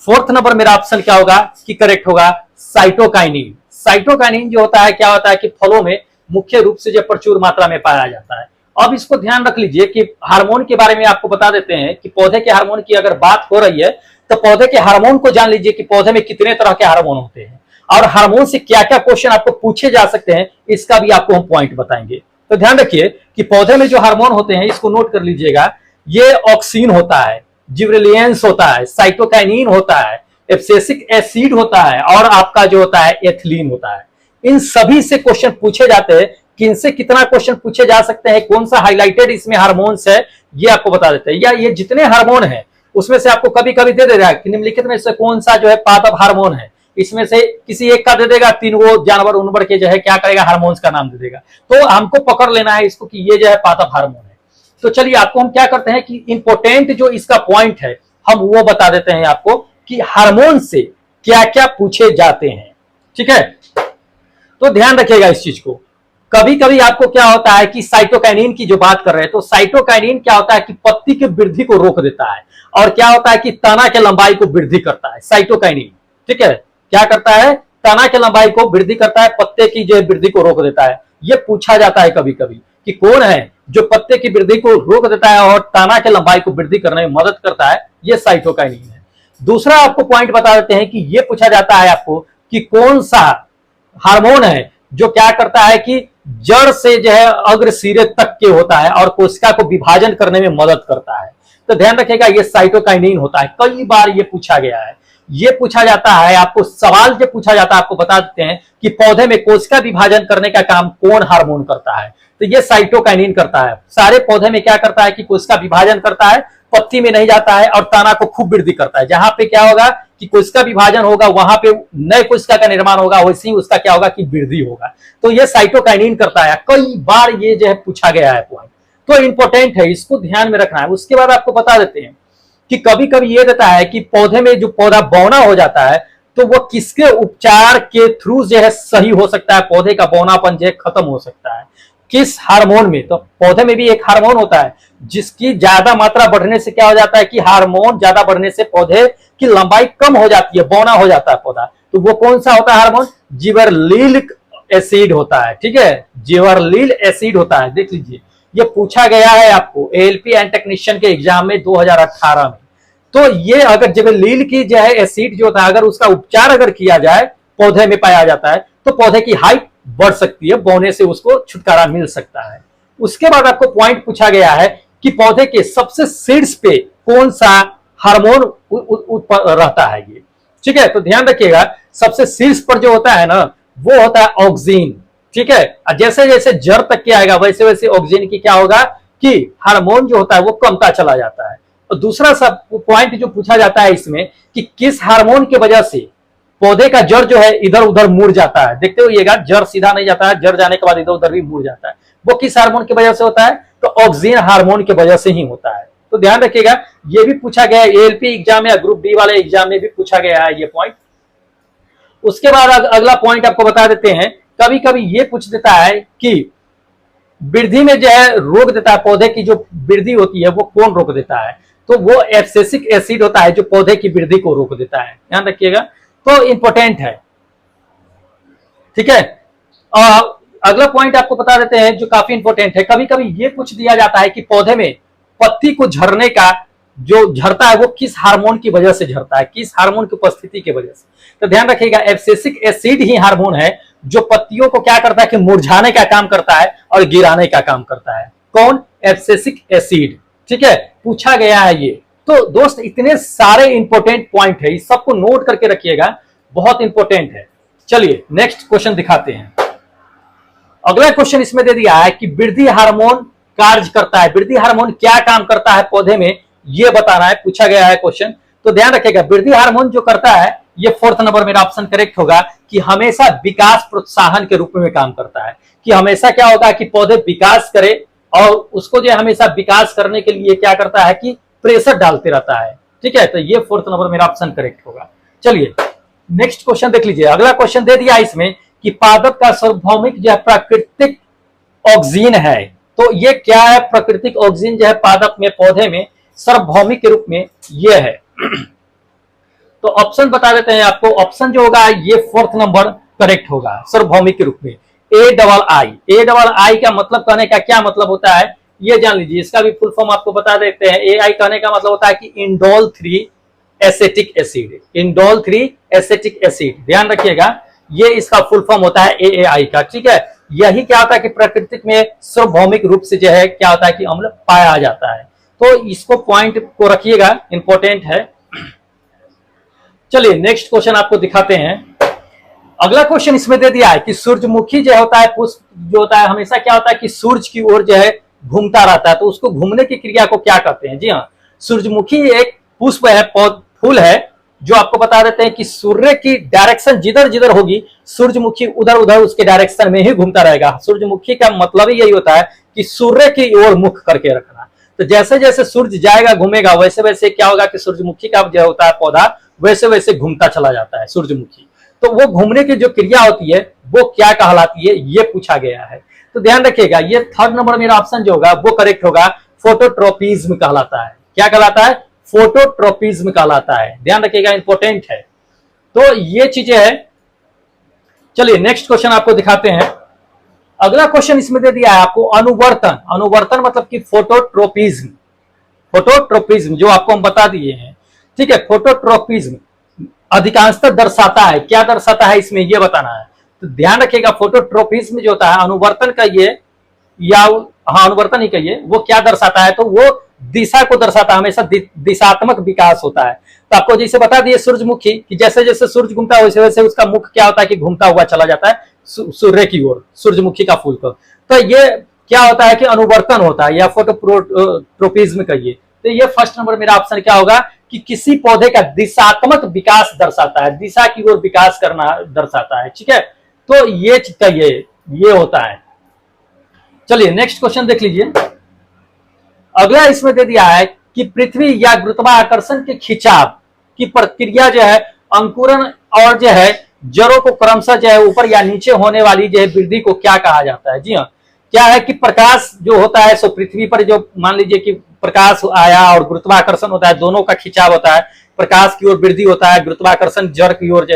Speaker 1: फोर्थ नंबर मेरा ऑप्शन क्या होगा कि करेक्ट होगा, साइटोकाइनिन। साइटोकाइनिन जो होता है क्या होता है कि फलों में मुख्य रूप से जो प्रचुर मात्रा में पाया जाता है। अब इसको ध्यान रख लीजिए कि हार्मोन के बारे में आपको बता देते हैं कि पौधे के हार्मोन की अगर बात हो रही है तो पौधे के हार्मोन को जान लीजिए कि पौधे में कितने तरह के हार्मोन होते हैं और हार्मोन से क्या क्या क्वेश्चन आपको पूछे जा सकते हैं, इसका भी आपको हम पॉइंट बताएंगे। तो ध्यान रखिए कि पौधे में जो हार्मोन होते हैं इसको नोट कर लीजिएगा, ये ऑक्सीन होता है, जिब्रेलियंस होता है, साइटोकाइनिन होता है, एब्सिसिक एसिड होता है और आपका जो होता है एथिलीन होता है। इन सभी से क्वेश्चन पूछे जाते हैं कि इनसे कितना क्वेश्चन पूछे जा सकते हैं, कौन सा हाईलाइटेड इसमें हार्मोन्स है ये आपको बता देते हैं, या ये जितने हार्मोन है उसमें से आपको कभी कभी दे देगा कि निम्नलिखित में से कौन सा जो है पादप हार्मोन है, इसमें से किसी एक का दे देगा, तीनों जानवर उनवर के जो है क्या करेगा हार्मोन्स का नाम दे देगा। तो हमको पकड़ लेना है इसको कि ये जो है पादप हार्मोन है। तो चलिए आपको हम क्या करते हैं कि इंपोर्टेंट जो इसका पॉइंट है हम वो बता देते हैं आपको कि हार्मोन से क्या क्या पूछे जाते हैं, ठीक है। तो ध्यान रखिएगा इस चीज को। कभी कभी आपको क्या होता है कि साइटोकाइनिन की जो बात कर रहे हैं तो साइटोकाइनिन क्या होता है कि पत्ती की वृद्धि को रोक देता है और क्या होता है कि तना के लंबाई को वृद्धि करता है साइटोकाइनिन, ठीक है। क्या करता है, तना के लंबाई को वृद्धि करता है, पत्ते की जो वृद्धि को रोक देता है। ये पूछा जाता है कभी कभी कि कौन है, जो पत्ते की वृद्धि को रोक देता है और तना के लंबाई को वृद्धि करने में मदद करता है, ये साइटोकाइनिन है। दूसरा आपको पॉइंट बता देते हैं कि ये पूछा जाता है आपको कि कौन सा हार्मोन है जो क्या करता है कि जड़ से जो है अग्र सिरे तक के होता है और कोशिका को विभाजन करने में मदद करता है। तो ध्यान रखिएगा ये साइटोकाइनिन होता है। कई बार ये पूछा गया है, ये पूछा जाता है आपको, सवाल जो पूछा जाता है आपको बता देते हैं कि पौधे में कोशिका विभाजन करने का काम कौन हार्मोन करता है, तो ये साइटोकाइनिन करता है। सारे पौधे में क्या करता है कि कोशिका विभाजन करता है, पत्ती में नहीं जाता है और तना को खूब वृद्धि करता है। जहां पे क्या होगा कि कोशिका विभाजन होगा वहां पे नए कोशिका का निर्माण होगा, वैसे ही उसका क्या होगा कि वृद्धि होगा। तो ये साइटोकाइनिन करता है। कई बार ये जो है पूछा गया है पॉइंट, तो इंपॉर्टेंट है, इसको ध्यान में रखना है। उसके बाद आपको बता देते हैं कि कभी कभी ये देता है कि पौधे में जो पौधा बौना हो जाता है तो वो किसके उपचार के थ्रू जो है सही हो सकता है, पौधे का बौनापन जो है खत्म हो सकता है, किस हार्मोन में। तो पौधे में भी एक हार्मोन होता है जिसकी ज्यादा मात्रा बढ़ने से क्या हो जाता है कि हार्मोन ज्यादा बढ़ने से पौधे की लंबाई कम हो जाती है, बौना हो जाता है पौधा। तो वो कौन सा होता है हार्मोन? जिबरेलिक एसिड होता है। ठीक है, जिबरेलिक एसिड होता है। देख लीजिए, ये पूछा गया है आपको एएलपी एंड टेक्नीशियन के एग्जाम में 2018 में। तो ये अगर जिबरेलिक की जो है एसिड जो होता है, अगर उसका उपचार अगर किया जाए, पौधे में पाया जाता है, तो पौधे की हाइट बढ़ सकती है, बौने से उसको छुटकारा मिल सकता है। उसके बाद आपको पॉइंट पूछा गया है कि पौधे के सबसे शीर्ष पे कौन सा हार्मोन रहता है ये। ठीक है, तो ध्यान रखिएगा, सबसे शीर्ष पर जो होता है ना वो होता है ऑक्सीन। ठीक है, जैसे जैसे जड़ तक के आएगा वैसे वैसे ऑक्सीजन की क्या होगा कि हार्मोन जो होता है वो कमता चला जाता है। और दूसरा सब पॉइंट जो पूछा जाता है इसमें कि किस हार्मोन की वजह से पौधे का जड़ जो है इधर उधर मुड़ जाता है। देखते होइएगा, जड़ सीधा नहीं जाता है, जड़ जाने के बाद इधर उधर भी मुड़ जाता है। वो किस हार्मोन की वजह से होता है? तो ऑक्सीजन हार्मोन की वजह से ही होता है। तो ध्यान रखिएगा, ये भी पूछा गया है एएलपी एग्जाम या ग्रुप डी वाले एग्जाम में भी पूछा गया है ये पॉइंट। उसके बाद अगला पॉइंट आपको बता देते हैं, कभी कभी ये पूछ देता है कि वृद्धि में जो है रोक देता है, पौधे की जो वृद्धि होती है वो कौन रोक देता है? तो वो एब्सिसिक एसिड होता है जो पौधे की वृद्धि को रोक देता है। ध्यान रखिएगा, तो इंपॉर्टेंट है। ठीक है, अगला पॉइंट आपको बता देते हैं जो काफी इंपॉर्टेंट है। कभी कभी ये पूछ दिया जाता है कि पौधे में पत्ती को झड़ने का जो झड़ता है वो किस हार्मोन की वजह से झड़ता है, किस हार्मोन की उपस्थिति की वजह से। तो ध्यान रखिएगा, एब्सिसिक एसिड ही हार्मोन है जो पत्तियों को क्या करता है कि मुरझाने का काम करता है और गिराने का काम करता है। कौन? Abscisic acid. ठीक है, पूछा गया है ये। तो दोस्त इतने सारे इंपॉर्टेंट पॉइंट है, इस सबको नोट करके रखिएगा, बहुत इंपॉर्टेंट है। चलिए नेक्स्ट क्वेश्चन दिखाते हैं। अगला क्वेश्चन इसमें दे दिया है कि वृद्धि हार्मोन कार्य करता है, वृद्धि हार्मोन क्या काम करता है पौधे में, ये बताना है, पूछा गया है क्वेश्चन। तो ध्यान रखिएगा, वृद्धि हार्मोन जो करता है, ये 4th नंबर मेरा ऑप्शन करेक्ट होगा कि हमेशा विकास प्रोत्साहन के रूप में काम करता है। कि हमेशा क्या होगा कि पौधे विकास करे और उसको जो हमेशा विकास करने के लिए क्या करता है कि प्रेशर डालते रहता है। ठीक है, तो ये 4th नंबर मेरा ऑप्शन करेक्ट होगा। चलिए नेक्स्ट क्वेश्चन देख लीजिए। अगला क्वेश्चन दे दिया इसमें कि पादप का सार्वभौमिक जो है प्राकृतिक ऑक्सीजन है। तो ये क्या है? प्राकृतिक ऑक्सीजन जो है पादप में, पौधे में सार्वभौमिक के रूप में ये है। तो ऑप्शन बता देते हैं आपको। ऑप्शन जो होगा ये 4th नंबर करेक्ट होगा, सार्वभौमिक के रूप में। A-I का मतलब कहने का क्या मतलब होता है ये जान लीजिए। इसका भी फुल फॉर्म आपको बता देते हैं। AI कहने का मतलब होता है कि indole 3 acetic acid, indole 3 acetic acid. ध्यान रखिएगा, ये इसका फुल फॉर्म होता है AI का। ठीक है, यही क्या होता है कि प्राकृतिक में सार्वभौमिक रूप से जो है क्या होता है कि अम्ल पाया जाता है। तो इसको पॉइंट को रखिएगा, इंपॉर्टेंट है। चलिए नेक्स्ट क्वेश्चन आपको दिखाते हैं। अगला क्वेश्चन इसमें दे दिया है कि सूरजमुखी जो होता है, पुष्प जो होता है, हमेशा क्या होता है कि सूरज की ओर जो है घूमता रहता है। तो उसको घूमने की क्रिया को क्या कहते हैं? जी हाँ, सूरजमुखी एक पुष्प है, फूल है, जो आपको बता देते हैं कि सूर्य की डायरेक्शन जिधर जिधर होगी सूरजमुखी उधर उधर उसके डायरेक्शन में ही घूमता रहेगा। सूरजमुखी का मतलब ही यही होता है कि सूर्य की ओर मुख करके रखना। तो जैसे जैसे सूर्य जाएगा घूमेगा वैसे वैसे क्या होगा कि सूरजमुखी का जो होता है पौधा वैसे वैसे घूमता चला जाता है सूरजमुखी। तो वो घूमने की जो क्रिया होती है वो क्या कहलाती है ये पूछा गया है। तो ध्यान रखिएगा, ये 3rd नंबर मेरा ऑप्शन जो होगा वो करेक्ट होगा, फोटोट्रोपिज्म कहलाता है। क्या कहलाता है? फोटोट्रोपिज्म कहलाता है। ध्यान रखिएगा, इंपॉर्टेंट है। तो ये चीजें है। चलिए नेक्स्ट क्वेश्चन आपको दिखाते हैं। अगला क्वेश्चन इसमें दे दिया है आपको अनुवर्तन। अनुवर्तन मतलब कि फोटोट्रोपिज्म। फोटोट्रोपिज्म जो आपको हम बता दिए हैं, ठीक है। फोटोट्रोपिज्म अधिकांशतः दर्शाता है, क्या दर्शाता है इसमें ये बताना है। तो ध्यान रखिएगा, फोटोट्रोपिज्म जो होता है अनुवर्तन कहिए या हाँ अनुवर्तन ही कहिए, वो क्या दर्शाता है, तो वो दिशा को दर्शाता है, हमेशा दिशात्मक विकास होता है। तो आपको जैसे बता दिए सूरजमुखी कि जैसे जैसे सूरज घूमता है वैसे वैसे उसका मुख क्या होता है कि घूमता हुआ चला जाता है सूर्य की ओर, सूरजमुखी का फूल को। तो ये क्या होता है कि अनुवर्तन होता है या फोटोट्रोपिज्म कहिए। तो ये फर्स्ट नंबर मेरा ऑप्शन क्या होगा कि किसी पौधे का दिशात्मक विकास दर्शाता है, दिशा की ओर विकास करना दर्शाता है, ठीक है। तो ये कहिए ये होता है। चलिए नेक्स्ट क्वेश्चन देख लीजिए। अगला इसमें दे दिया है कि पृथ्वी या गुरुत्वाकर्षण के खिंचाव की प्रक्रिया जो है अंकुरण और जो है जड़ों को क्रमशः जो है ऊपर या नीचे होने वाली जो है वृद्धि को क्या कहा जाता है। जी हाँ, क्या है कि प्रकाश जो होता है सो पृथ्वी पर जो मान लीजिए कि प्रकाश आया और गुरुत्वाकर्षण होता है, दोनों का खिंचाव होता है, प्रकाश की ओर वृद्धि होता है, गुरुत्वाकर्षण जड़ की ओर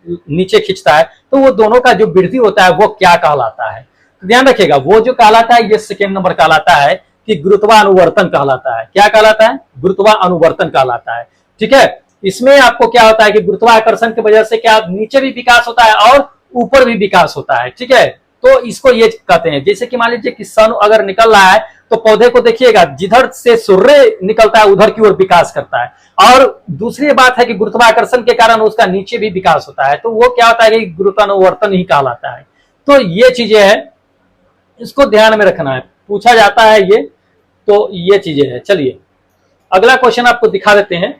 Speaker 1: नीचे खींचता है, तो वो दोनों का जो वृद्धि होता है वो क्या कहलाता है। तो ध्यान रखिएगा, वो जो कहलाता है ये सेकेंड नंबर कहलाता है कि गुरुत्वानुवर्तन कहलाता है। क्या कहलाता है? गुरुत्वानुवर्तन कहलाता है, ठीक है। इसमें आपको क्या होता है कि गुरुत्वाकर्षण की वजह से क्या नीचे भी विकास होता है और ऊपर भी विकास होता है, ठीक है। तो इसको ये कहते हैं, जैसे कि मान लीजिए कि सन अगर निकल रहा है तो पौधे को देखिएगा जिधर से सूर्य निकलता है उधर की ओर विकास करता है, और दूसरी बात है कि गुरुत्वाकर्षण के कारण उसका नीचे भी विकास होता है, तो वो क्या होता है कि गुरुत्वानुवर्तन ही कहलाता है। तो ये चीजें हैं, इसको ध्यान में रखना है, पूछा जाता है ये, तो ये चीजें हैं। चलिए अगला क्वेश्चन आपको दिखा देते हैं।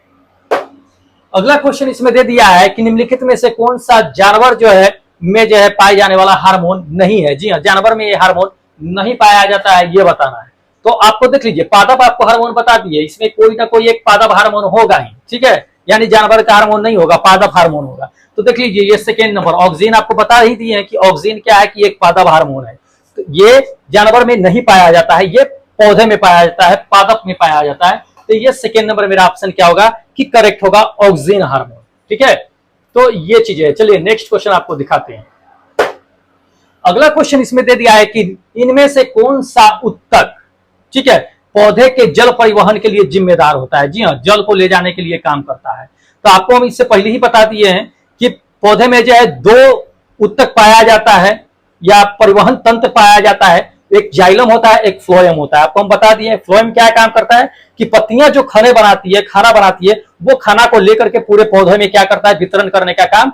Speaker 1: अगला क्वेश्चन इसमें दे दिया है कि निम्नलिखित में से कौन सा जानवर जो है में जो है पाए जाने वाला हार्मोन नहीं है। जी हाँ, जानवर में ये हार्मोन नहीं पाया जाता है, ये बताना है। तो आपको देख लीजिए, पादप आपको हार्मोन बता दिए, इसमें कोई ना कोई एक पादप हार्मोन होगा ही, ठीक है। यानी जानवर का हार्मोन नहीं होगा, पादप हार्मोन होगा। तो देख लीजिए ये सेकेंड नंबर ऑक्सीजन आपको बता ही दिए कि ऑक्सीजन क्या है कि एक पादप हार्मोन है। तो ये जानवर में नहीं पाया जाता है, ये पौधे में पाया जाता है, पादप में पाया जाता है। तो ये सेकेंड नंबर मेरा ऑप्शन क्या होगा कि करेक्ट होगा ऑक्सीजन हार्मोन, ठीक है। तो ये चीजें है। चलिए नेक्स्ट क्वेश्चन आपको दिखाते हैं। अगला क्वेश्चन इसमें दे दिया है कि इनमें से कौन सा उत्तक, ठीक है, पौधे के जल परिवहन के लिए जिम्मेदार होता है। जी हाँ, जल को ले जाने के लिए काम करता है। तो आपको हम इससे पहले ही बता दिए हैं कि पौधे में जो है दो उत्तक पाया जाता है या परिवहन तंत्र पाया जाता है, एक जाइलम होता है, एक फ्लोएम होता है। आपको हम बता दिए फ्लोएम क्या काम करता है कि पत्तियां जो खाना बनाती है वो खाना को लेकर के पूरे पौधे में क्या करता है, वितरण करने का काम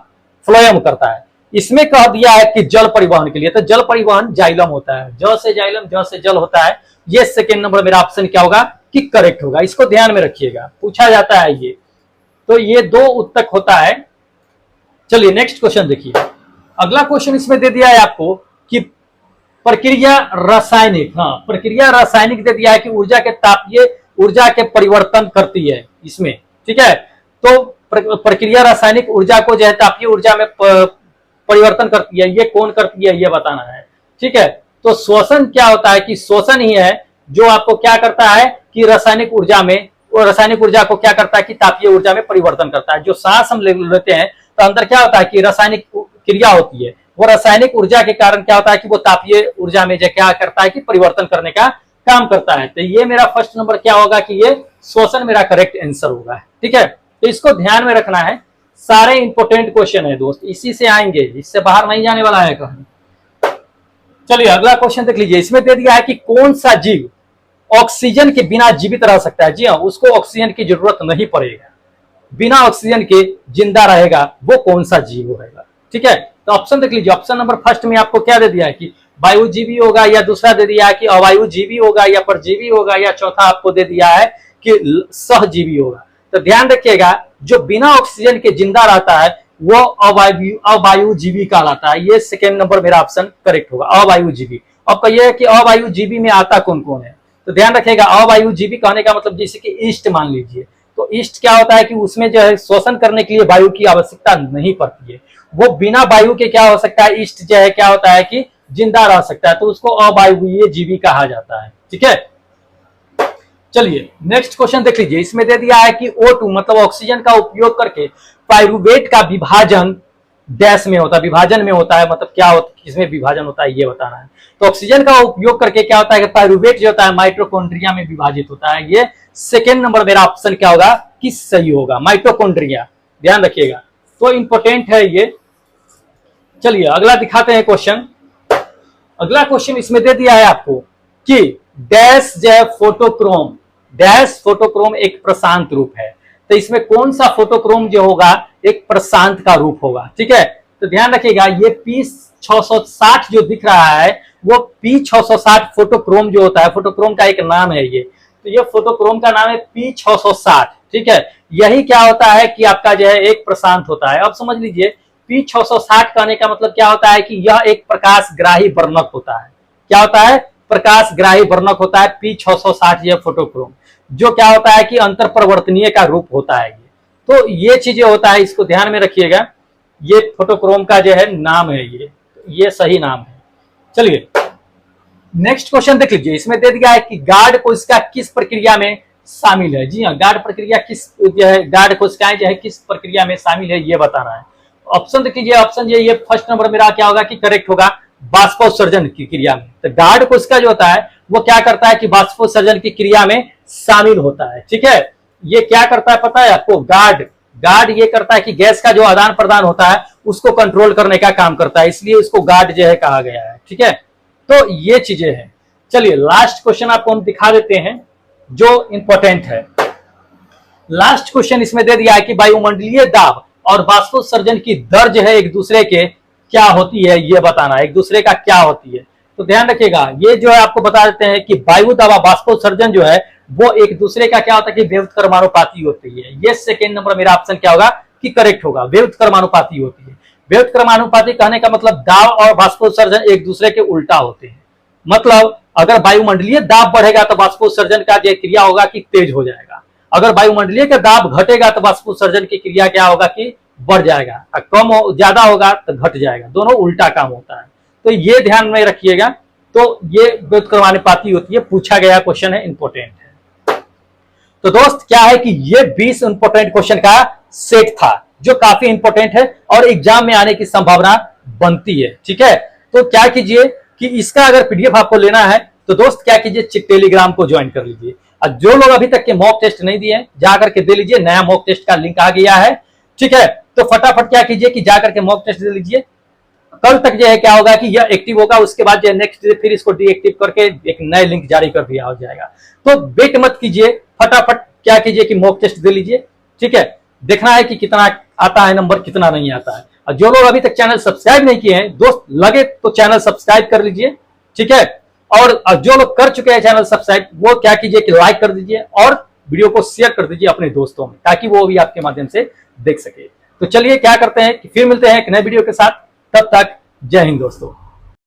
Speaker 1: फ्लोएम करता है। इसमें कह दिया है कि जल परिवहन के लिए, तो जल परिवहन जाइलम होता है, ज से जाइलम ज से जल होता है। ये सेकेंड नंबर मेरा ऑप्शन क्या होगा कि करेक्ट होगा। इसको ध्यान में रखिएगा, पूछा जाता है ये। तो ये दो उत्तक होता है। चलिए नेक्स्ट क्वेश्चन देखिए। अगला क्वेश्चन इसमें दे दिया है आपको कि प्रक्रिया रासायनिक, हाँ प्रक्रिया रासायनिक दे दिया है कि ऊर्जा के तापीय ऊर्जा के परिवर्तन करती है इसमें, ठीक है। तो प्रक्रिया रासायनिक ऊर्जा को जो है तापीय ऊर्जा में परिवर्तन करती है, ये कौन करती है ये बताना है, ठीक है। तो श्वसन क्या होता है कि श्वसन ही है जो आपको क्या करता है कि रासायनिक ऊर्जा में, वो रासायनिक ऊर्जा को क्या करता है कि तापीय ऊर्जा में परिवर्तन करता है। जो सांस हम लेते हैं तो अंदर क्या होता है कि रासायनिक क्रिया होती है, वो रासायनिक ऊर्जा के कारण क्या होता है कि वो तापीय ऊर्जा में क्या करता है कि परिवर्तन करने का काम करता है। तो ये मेरा फर्स्ट नंबर क्या होगा कि ये श्वसन मेरा करेक्ट आंसर होगा, ठीक है। तो इसको ध्यान में रखना है, सारे इंपोर्टेंट क्वेश्चन है दोस्त, इसी से आएंगे, इससे बाहर नहीं जाने वाला है कहीं। चलिए अगला क्वेश्चन देख लीजिए। इसमें दे दिया है कि कौन सा जीव ऑक्सीजन के बिना जीवित रह सकता है। जी हाँ, उसको ऑक्सीजन की जरूरत नहीं पड़ेगा, बिना ऑक्सीजन के जिंदा रहेगा, वो कौन सा जीव रहेगा, ठीक है। तो ऑप्शन देख लीजिए। ऑप्शन नंबर फर्स्ट में आपको क्या दे दिया है कि वायुजीवी होगा, या दूसरा दे दिया है कि अवायुजीवी होगा, या परजीवी होगा, या चौथा आपको दे दिया है कि सहजीवी होगा। तो ध्यान रखिएगा, जो बिना ऑक्सीजन के जिंदा रहता है वो अवायुजीवी कहलाता है। ये सेकेंड नंबर मेरा ऑप्शन करेक्ट होगा, अवायुजीवी। अब कहिए कि अवायुजीवी में आता कौन कौन है, तो ध्यान रखिएगा अवायुजीवी कहने का मतलब जैसे कि ईस्ट मान लीजिए, तो ईस्ट क्या होता है कि उसमें जो है शोषण करने के लिए वायु की आवश्यकता नहीं पड़ती है, वो बिना वायु के क्या हो सकता है, ईस्ट जो है क्या होता है कि जिंदा रह सकता है, तो उसको अवायुवीय जीवी कहा जाता है, ठीक है। चलिए नेक्स्ट क्वेश्चन देख लीजिए। इसमें दे दिया है कि O2 मतलब ऑक्सीजन का उपयोग करके पाइरूवेट का विभाजन डैश में होता है, विभाजन में होता है, मतलब क्या होता है, किसमें विभाजन होता है ये बताना है। तो ऑक्सीजन का उपयोग करके क्या होता है कि पायरुवेट जो होता है माइटोकॉन्ड्रिया में विभाजित होता है। ये सेकेंड नंबर मेरा ऑप्शन क्या होगा कि सही होगा, माइटोकॉन्ड्रिया, ध्यान रखिएगा। तो इंपॉर्टेंट है ये। चलिए अगला दिखाते हैं क्वेश्चन। अगला क्वेश्चन इसमें दे दिया है आपको कि डैश जो है फोटोक्रोम, डैश फोटोक्रोम एक प्रशांत रूप है। तो इसमें कौन सा फोटोक्रोम जो होगा एक प्रशांत का रूप होगा, ठीक है। तो ध्यान रखिएगा ये P660 जो दिख रहा है वो P660 फोटोक्रोम जो होता है, फोटोक्रोम का एक नाम है ये। तो ये फोटोक्रोम का नाम है P660, ठीक है। यही क्या होता है कि आपका जो है एक प्रशांत होता है। अब समझ लीजिए P660 कहने का मतलब क्या होता है कि यह एक प्रकाशग्राही वर्णक होता है। क्या होता है? प्रकाशग्राही वर्णक होता है P660 यह फोटोक्रोम, जो क्या होता है कि अंतर परिवर्तनीय का रूप होता है ये। तो ये चीजें होता है, इसको ध्यान में रखिएगा। ये फोटोक्रोम का जो है नाम है ये सही नाम है। चलिए नेक्स्ट क्वेश्चन देख लीजिए। इसमें दे दिया है कि गार्ड कोशिका किस प्रक्रिया में शामिल है। जी हाँ, गार्ड प्रक्रिया किस जो है, गार्ड कोशिकाएं जो है किस प्रक्रिया में शामिल है ये बताना है। ऑप्शन देख लीजिए, ऑप्शन ये फर्स्ट नंबर मेरा क्या होगा कि करेक्ट होगा, बाष्पोत्सर्जन की क्रिया में। तो गार्ड कोशिका जो होता है वो क्या करता है कि बाष्पोत्सर्जन की क्रिया में शामिल होता है, ठीक है। ये क्या करता है पता है आपको? गार्ड ये करता है कि गैस का जो आदान प्रदान होता है उसको कंट्रोल करने का काम करता है, इसलिए इसको गार्ड जो है कहा गया है, ठीक है। तो ये चीजें हैं। चलिए लास्ट क्वेश्चन आपको हम दिखा देते हैं जो इंपॉर्टेंट है। लास्ट क्वेश्चन इसमें दे दिया है कि वायुमंडलीय दाब और बाष्पोत्सर्जन की दर जो है एक दूसरे के क्या होती है ये बताना है, एक दूसरे का क्या होती है। तो ध्यान रखिएगा, ये जो है आपको बता देते हैं कि वायु दाब बाष्पोत्सर्जन जो है वो एक दूसरे का क्या होता है कि व्युत्क्रमानुपाती होती है। ये सेकेंड नंबर मेरा ऑप्शन क्या होगा कि करेक्ट होगा, व्युत्क्रमानुपाती होती है। व्युत्क्रमानुपाती कहने का मतलब दाब और बाष्पोत्सर्जन एक दूसरे के उल्टा होते हैं। मतलब अगर वायुमंडलीय दाब बढ़ेगा तो बाष्पोत्सर्जन का जो क्रिया होगा कि तेज हो जाएगा, अगर वायुमंडलीय का दाब घटेगा तो बाष्पोत्सर्जन की क्रिया क्या होगा कि बढ़ जाएगा, कम ज्यादा होगा तो घट जाएगा, दोनों उल्टा काम होता है। तो ये ध्यान में रखिएगा। तो ये व्युत्क्रमानुपाती होती है, पूछा गया क्वेश्चन है, इंपॉर्टेंट है। तो दोस्त क्या है कि ये 20 इंपॉर्टेंट क्वेश्चन का सेट था जो काफी इंपॉर्टेंट है और एग्जाम में आने की संभावना बनती है, ठीक है। तो क्या कीजिए कि इसका अगर पीडीएफ आपको लेना है तो दोस्त क्या कीजिए टेलीग्राम को ज्वाइन कर लीजिए। और जो लोग अभी तक के मॉक टेस्ट नहीं दिए जाकर के दे लीजिए, नया मॉक टेस्ट का लिंक आ गया है, ठीक है। तो फटाफट क्या कीजिए कि जाकर के मॉक टेस्ट दे लीजिए। कल तक जो है क्या होगा कि यह एक्टिव होगा, उसके बाद जो है नेक्स्ट डे फिर इसको डीएक्टिव करके एक नए लिंक जारी कर दिया हो जाएगा। तो वेट मत कीजिए, फटाफट क्या कीजिए कि मॉक टेस्ट दे लीजिए, ठीक है। देखना है कि कितना आता है नंबर, कितना नहीं आता है। और जो लोग अभी तक चैनल सब्सक्राइब नहीं किए हैं दोस्त, लगे तो चैनल सब्सक्राइब कर लीजिए, ठीक है। और जो लोग कर चुके हैं चैनल सब्सक्राइब वो क्या कीजिए कि लाइक कर दीजिए और वीडियो को शेयर कर दीजिए अपने दोस्तों में, ताकि वो भी आपके माध्यम से देख सके। तो चलिए क्या करते हैं कि फिर मिलते हैं एक नए वीडियो के साथ, तब तक जय हिंद दोस्तों।